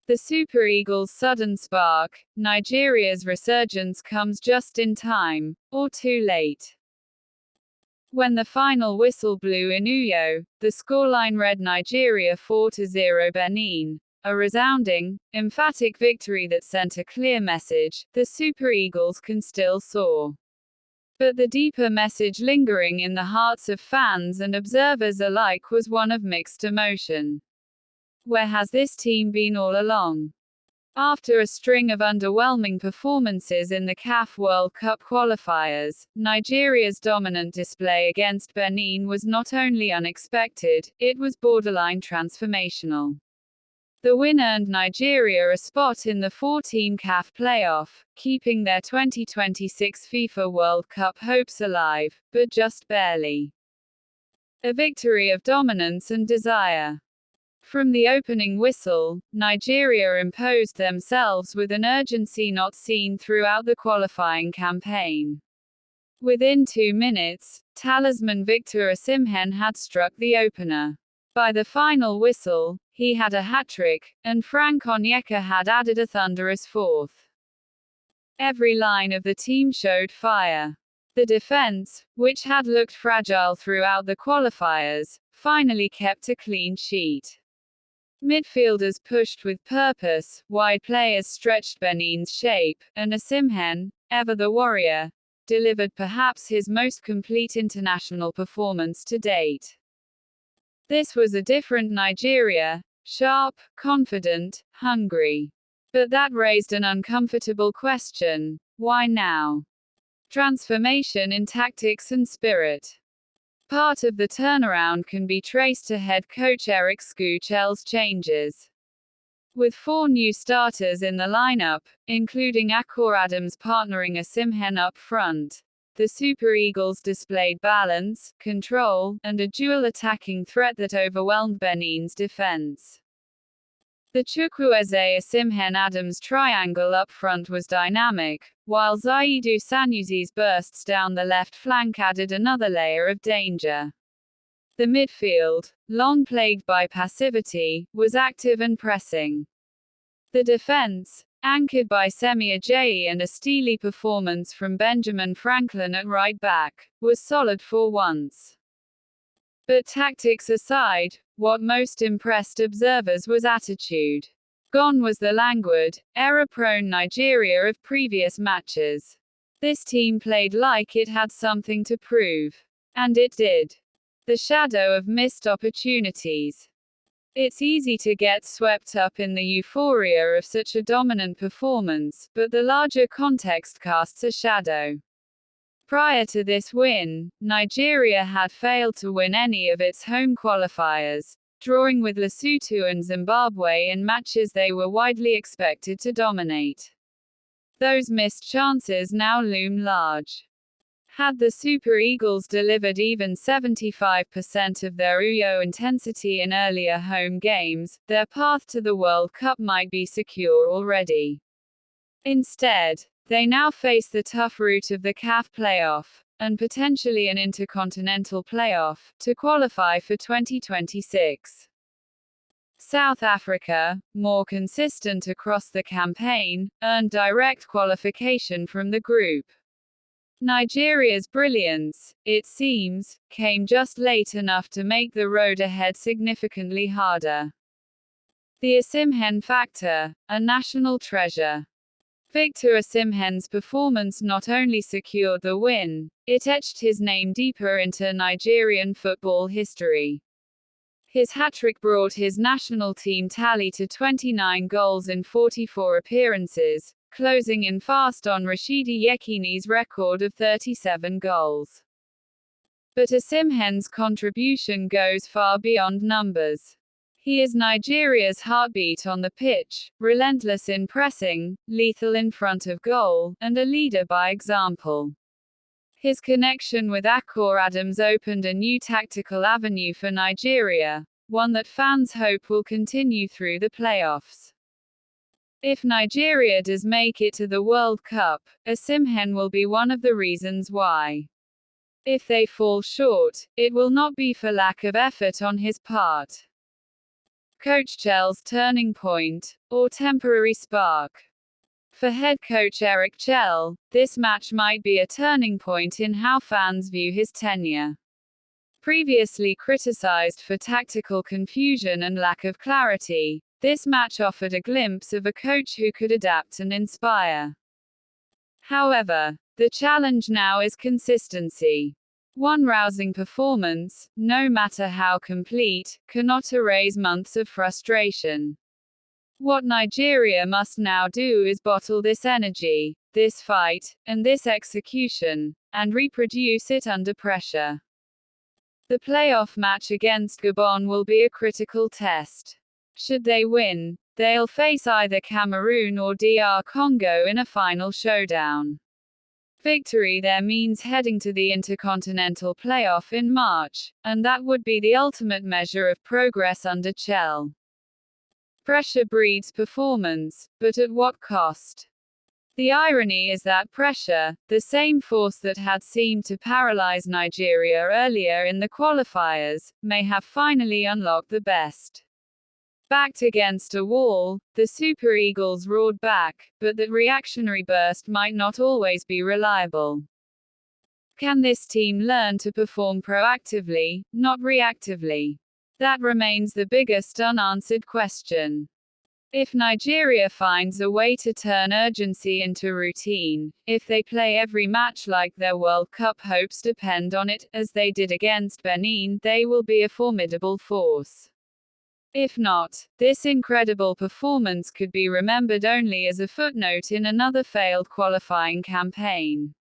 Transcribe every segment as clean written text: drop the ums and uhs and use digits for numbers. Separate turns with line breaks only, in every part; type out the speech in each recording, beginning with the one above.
The Super Eagles' sudden spark, Nigeria's resurgence, comes just in time, or too late. When the final whistle blew in Uyo, the scoreline read Nigeria 4-0 Benin. A resounding, emphatic victory that sent a clear message: the Super Eagles can still soar. But the deeper message lingering in the hearts of fans and observers alike was one of mixed emotion. Where has this team been all along? After a string of underwhelming performances in the CAF World Cup qualifiers, Nigeria's dominant display against Benin was not only unexpected, it was borderline transformational. The win earned Nigeria a spot in the four-team CAF playoff, keeping their 2026 FIFA World Cup hopes alive, but just barely. A victory of dominance and desire. From the opening whistle, Nigeria imposed themselves with an urgency not seen throughout the qualifying campaign. Within 2 minutes, talisman Victor Osimhen had struck the opener. By the final whistle, he had a hat-trick, and Frank Onyeka had added a thunderous fourth. Every line of the team showed fire. The defense, which had looked fragile throughout the qualifiers, finally kept a clean sheet. Midfielders pushed with purpose, wide players stretched Benin's shape, and Osimhen, ever the warrior, delivered perhaps his most complete international performance to date. This was a different Nigeria, sharp, confident, hungry. But that raised an uncomfortable question: why now? Transformation in tactics and spirit. Part of the turnaround can be traced to head coach Eric Schuchel's changes. With 4 new starters in the lineup, including Akor Adams partnering Osimhen up front, the Super Eagles displayed balance, control, and a dual attacking threat that overwhelmed Benin's defense. The Chukwueze Osimhen Adams triangle up front was dynamic, while Zaidu Sanusi's bursts down the left flank added another layer of danger. The midfield, long plagued by passivity, was active and pressing. The defense, anchored by Semi Ajayi and a steely performance from Benjamin Franklin at right back, was solid for once. But tactics aside, what most impressed observers was attitude. Gone was the languid, error-prone Nigeria of previous matches. This team played like it had something to prove. And it did. The shadow of missed opportunities. It's easy to get swept up in the euphoria of such a dominant performance, but the larger context casts a shadow. Prior to this win, Nigeria had failed to win any of its home qualifiers, drawing with Lesotho and Zimbabwe in matches they were widely expected to dominate. Those missed chances now loom large. Had the Super Eagles delivered even 75% of their Uyo intensity in earlier home games, their path to the World Cup might be secure already. Instead, they now face the tough route of the CAF playoff, and potentially an intercontinental playoff, to qualify for 2026. South Africa, more consistent across the campaign, earned direct qualification from the group. Nigeria's brilliance, it seems, came just late enough to make the road ahead significantly harder. The Osimhen factor, a national treasure. Victor Osimhen's performance not only secured the win, it etched his name deeper into Nigerian football history. His hat-trick brought his national team tally to 29 goals in 44 appearances, closing in fast on Rashidi Yekini's record of 37 goals. But Osimhen's contribution goes far beyond numbers. He is Nigeria's heartbeat on the pitch, relentless in pressing, lethal in front of goal, and a leader by example. His connection with Akor Adams opened a new tactical avenue for Nigeria, one that fans hope will continue through the playoffs. If Nigeria does make it to the World Cup, Osimhen will be one of the reasons why. If they fall short, it will not be for lack of effort on his part. Coach Chell's turning point, or temporary spark. For head coach Eric Chell, this match might be a turning point in how fans view his tenure. Previously criticized for tactical confusion and lack of clarity, this match offered a glimpse of a coach who could adapt and inspire. However, the challenge now is consistency. One rousing performance, no matter how complete, cannot erase months of frustration. What Nigeria must now do is bottle this energy, this fight, and this execution, and reproduce it under pressure. The playoff match against Gabon will be a critical test. Should they win, they'll face either Cameroon or DR Congo in a final showdown. Victory there means heading to the Intercontinental Playoff in March, and that would be the ultimate measure of progress under Chell. Pressure breeds performance, but at what cost? The irony is that pressure, the same force that had seemed to paralyze Nigeria earlier in the qualifiers, may have finally unlocked the best. Backed against a wall, the Super Eagles roared back, but that reactionary burst might not always be reliable. Can this team learn to perform proactively, not reactively? That remains the biggest unanswered question. If Nigeria finds a way to turn urgency into routine, if they play every match like their World Cup hopes depend on it, as they did against Benin, they will be a formidable force. If not, this incredible performance could be remembered only as a footnote in another failed qualifying campaign.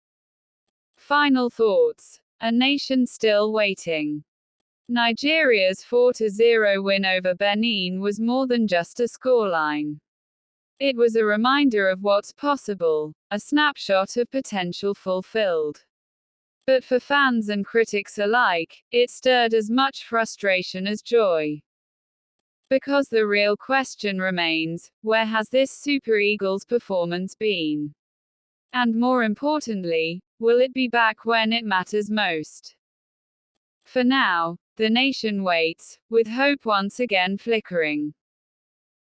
Final thoughts. A nation still waiting. Nigeria's 4-0 win over Benin was more than just a scoreline. It was a reminder of what's possible, a snapshot of potential fulfilled. But for fans and critics alike, it stirred as much frustration as joy. Because the real question remains, where has this Super Eagles performance been? And more importantly, will it be back when it matters most? For now, the nation waits, with hope once again flickering.